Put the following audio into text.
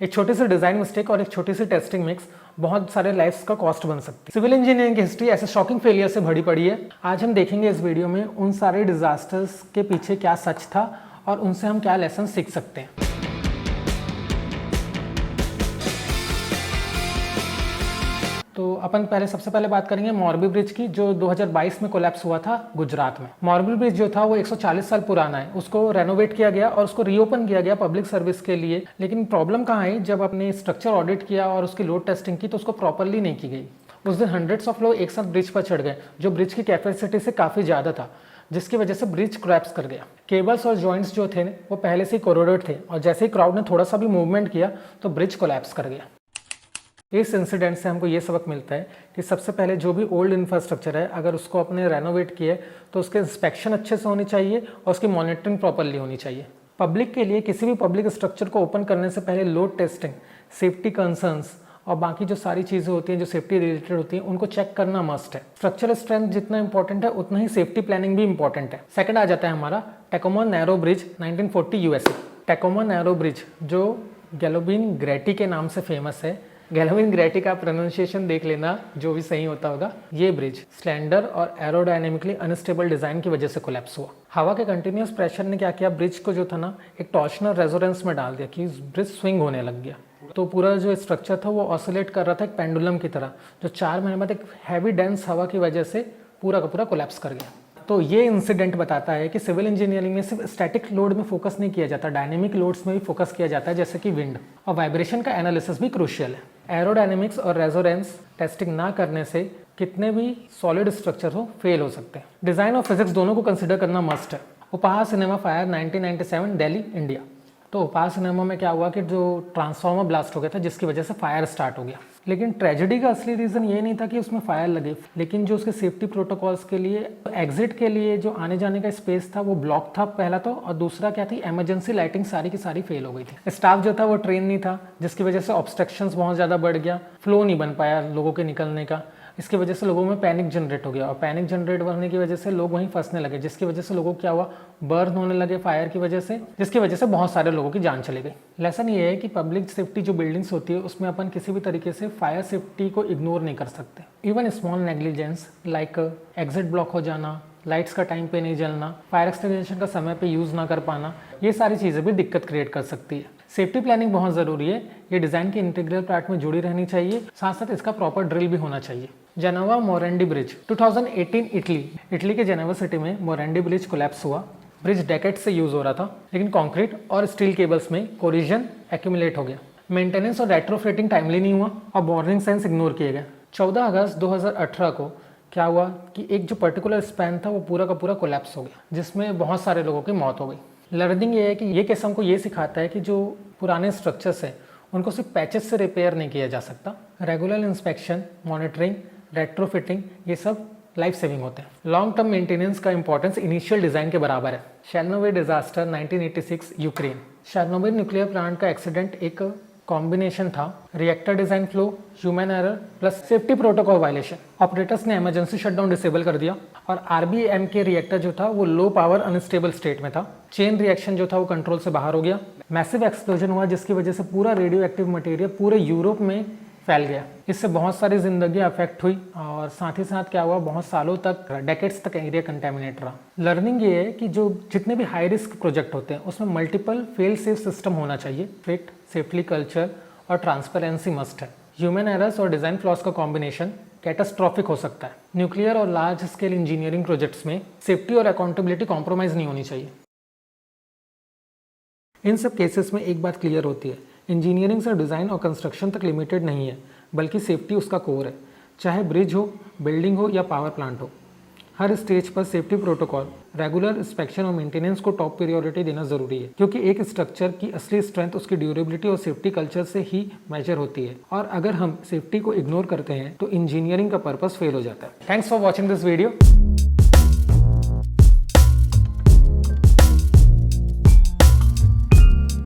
एक छोटी सी design mistake और एक छोटी सी टेस्टिंग मिक्स बहुत सारे लाइफ्स का कॉस्ट बन सकती है। सिविल इंजीनियरिंग की हिस्ट्री ऐसे शॉकिंग फेलियर से भरी पड़ी है। आज हम देखेंगे इस वीडियो में उन सारे डिजास्टर्स के पीछे क्या सच था और उनसे हम क्या लेसन सीख सकते हैं। तो अपन सबसे पहले बात करेंगे मोरबी ब्रिज की, जो 2022 में कोलैप्स हुआ था गुजरात में। मोरबी ब्रिज जो था वो 140 साल पुराना है। उसको रेनोवेट किया गया और उसको रीओपन किया गया पब्लिक सर्विस के लिए। लेकिन प्रॉब्लम कहाँ आई, जब अपने स्ट्रक्चर ऑडिट किया और उसकी लोड टेस्टिंग की तो उसको प्रॉपरली नहीं की गई। उस दिन हंड्रेड्स ऑफ लोग एक साथ ब्रिज पर चढ़ गए, जो ब्रिज की कैपेसिटी से काफ़ी ज़्यादा था, जिसकी वजह से ब्रिज क्रैप्स कर गया। केबल्स और जॉइंट्स जो थे वो पहले से ही कोरोडेड थे और जैसे ही क्राउड ने थोड़ा सा भी मूवमेंट किया तो ब्रिज कोलैप्स कर गया। इस इंसिडेंट से हमको ये सबक मिलता है कि सबसे पहले जो भी ओल्ड इंफ्रास्ट्रक्चर है, अगर उसको अपने रेनोवेट किए तो उसके इंस्पेक्शन अच्छे से होनी चाहिए और उसकी मॉनिटरिंग प्रॉपरली होनी चाहिए। पब्लिक के लिए किसी भी पब्लिक स्ट्रक्चर को ओपन करने से पहले लोड टेस्टिंग, सेफ्टी कंसर्न्स और बाकी जो सारी चीज़ें होती हैं जो सेफ्टी रिलेटेड होती हैं उनको चेक करना मस्ट है। स्ट्रक्चरल स्ट्रेंथ जितना इंपॉर्टेंट है उतना ही सेफ्टी प्लानिंग भी इंपॉर्टेंट है। सेकंड आ जाता है हमारा Tacoma narrow bridge 1940 USA. Tacoma narrow bridge जो गैलोबिन ग्रेटी के नाम से फेमस है। गैलोबिन ग्रेटी का प्रोनाउंसिएशन देख लेना, जो भी सही होता होगा। ये ब्रिज स्लेंडर और एरोडायनेमिकली अनस्टेबल डिजाइन की वजह से कोलैप्स हुआ। हवा के कंटिन्यूस प्रेशर ने क्या किया, ब्रिज को जो था ना एक टॉर्शनल रेजोनेंस में डाल दिया कि ब्रिज स्विंग होने लग गया। तो पूरा जो स्ट्रक्चर था वो ऑसिलेट कर रहा था एक पेंडुलम की तरह, जो 4 महीने बाद एक हैवी डेंस हवा की वजह से पूरा का पूरा कोलैप्स कर गया। तो ये इंसिडेंट बताता है कि सिविल इंजीनियरिंग में सिर्फ स्टैटिक लोड में फोकस नहीं किया जाता, डायनेमिक लोड्स में भी फोकस किया जाता है, जैसे कि विंड और वाइब्रेशन का एनालिसिस भी क्रूशियल है। एरोडायनेमिक्स और रेजोनेंस टेस्टिंग ना करने से कितने भी सॉलिड स्ट्रक्चर हो फेल हो सकते हैं। डिजाइन और फिजिक्स दोनों को कंसिडर करना मस्ट है। उपहार सिनेमा फायर 1997 दिल्ली, इंडिया। तो उपहार सिनेमा में क्या हुआ कि जो ट्रांसफार्मर ब्लास्ट हो गया था, जिसकी वजह से फायर स्टार्ट हो गया। लेकिन ट्रेजेडी का असली रीज़न ये नहीं था कि उसमें फायर लगे, लेकिन जो उसके सेफ्टी प्रोटोकॉल्स के लिए एग्जिट के लिए जो आने जाने का स्पेस था वो ब्लॉक था पहला तो, और दूसरा क्या थी, इमरजेंसी लाइटिंग सारी की सारी फेल हो गई थी। स्टाफ जो था वो ट्रेन नहीं था, जिसकी वजह से ऑब्स्ट्रक्शंस बहुत ज़्यादा बढ़ गया, फ्लो नहीं बन पाया लोगों के निकलने का। इसकी वजह से लोगों में पैनिक जनरेट हो गया और पैनिक जनरेट होने की वजह से लोग वहीं फंसने लगे, जिसकी वजह से लोगों को क्या हुआ, बर्न होने लगे फायर की वजह से, जिसकी वजह से बहुत सारे लोगों की जान चली गई। लेसन ये है कि पब्लिक सेफ्टी जो बिल्डिंग्स होती है उसमें अपन किसी भी तरीके से फायर सेफ्टी को इग्नोर नहीं कर सकते। Even small negligence like exit block हो जाना, लाइट्स का टाइम पे नहीं जलना, फायर एक्सटिंग्विशर का समय पे यूज़ ना कर पाना, ये सारी चीज़ें भी दिक्कत क्रिएट कर सकती है। सेफ्टी प्लानिंग बहुत ज़रूरी है, ये डिज़ाइन के इंटीग्रल पार्ट में जुड़ी रहनी चाहिए, साथ साथ इसका प्रॉपर ड्रिल भी होना चाहिए। जेनोवा मोरेंडी ब्रिज 2018 इटली के जेनेवा सिटी में मोरेंडी ब्रिज कोलैप्स हुआ। ब्रिज डेकेड से यूज़ हो रहा था, लेकिन कंक्रीट और स्टील केबल्स में कोलिजन एक्यूमुलेट हो गया। मेंटेनेंस और रेट्रोफिटिंग टाइमली नहीं हुआ और वार्निंग साइंस इग्नोर किए गए। 14 अगस्त 2018 को क्या हुआ कि एक जो पर्टिकुलर स्पैन था वो पूरा का पूरा कोलैप्स हो गया, जिसमें बहुत सारे लोगों की मौत हो गई। लर्निंग ये है कि ये केस हमको ये सिखाता है कि जो पुराने स्ट्रक्चर्स हैं उनको सिर्फ पैचेस से रिपेयर नहीं किया जा सकता। रेगुलर इंस्पेक्शन, मॉनिटरिंग, रेट्रोफिटिंग, ये सब लाइफ सेविंग होते हैं। लॉन्ग टर्म मेंटेनेंस का इंपॉर्टेंस इनिशियल डिजाइन के बराबर है। शेरनोबिल डिजास्टर 1986 यूक्रेन। शेरनोबिल न्यूक्लियर प्लांट का एक्सीडेंट एक कॉम्बिनेशन था, reactor design flow, human error plus safety protocol violation. Operators ने इमरजेंसी शटडाउन डिसेबल कर दिया और आरबीएम के रिएक्टर जो था वो लो पावर अनस्टेबल स्टेट में था। चेन रिएक्शन जो था वो कंट्रोल से बाहर हो गया। मैसिव एक्सप्लोजन हुआ, जिसकी वजह से पूरा रेडियो एक्टिव मटेरियल पूरे यूरोप में फैल गया। इससे बहुत सारी जिंदगी अफेक्ट हुई और साथ ही साथ क्या हुआ, बहुत सालों तक, डेकेड्स तक एरिया कंटेमिनेट रहा। लर्निंग ये है कि जो जितने भी हाई रिस्क प्रोजेक्ट होते हैं उसमें मल्टीपल फेल सेफ सिस्टम होना चाहिए। फिट, सेफ्टी कल्चर और ट्रांसपेरेंसी मस्ट है। ह्यूमन एरर्स और डिजाइन फ्लॉस का कॉम्बिनेशन कैटास्ट्रॉफिक हो सकता है। न्यूक्लियर और लार्ज स्केल इंजीनियरिंग प्रोजेक्ट्स में सेफ्टी और अकाउंटेबिलिटी कॉम्प्रोमाइज नहीं होनी चाहिए। इन सब केसेस में एक बात क्लियर होती है, इंजीनियरिंग से डिज़ाइन और कंस्ट्रक्शन तक लिमिटेड नहीं है, बल्कि सेफ्टी उसका कोर है। चाहे ब्रिज हो, बिल्डिंग हो या पावर प्लांट हो, हर स्टेज पर सेफ्टी प्रोटोकॉल, रेगुलर इंस्पेक्शन और मेंटेनेंस को टॉप प्रायोरिटी देना जरूरी है, क्योंकि एक स्ट्रक्चर की असली स्ट्रेंथ उसकी ड्यूरेबिलिटी और सेफ्टी कल्चर से ही मेजर होती है। और अगर हम सेफ्टी को इग्नोर करते हैं तो इंजीनियरिंग का पर्पस फेल हो जाता है। Thanks for watching this video.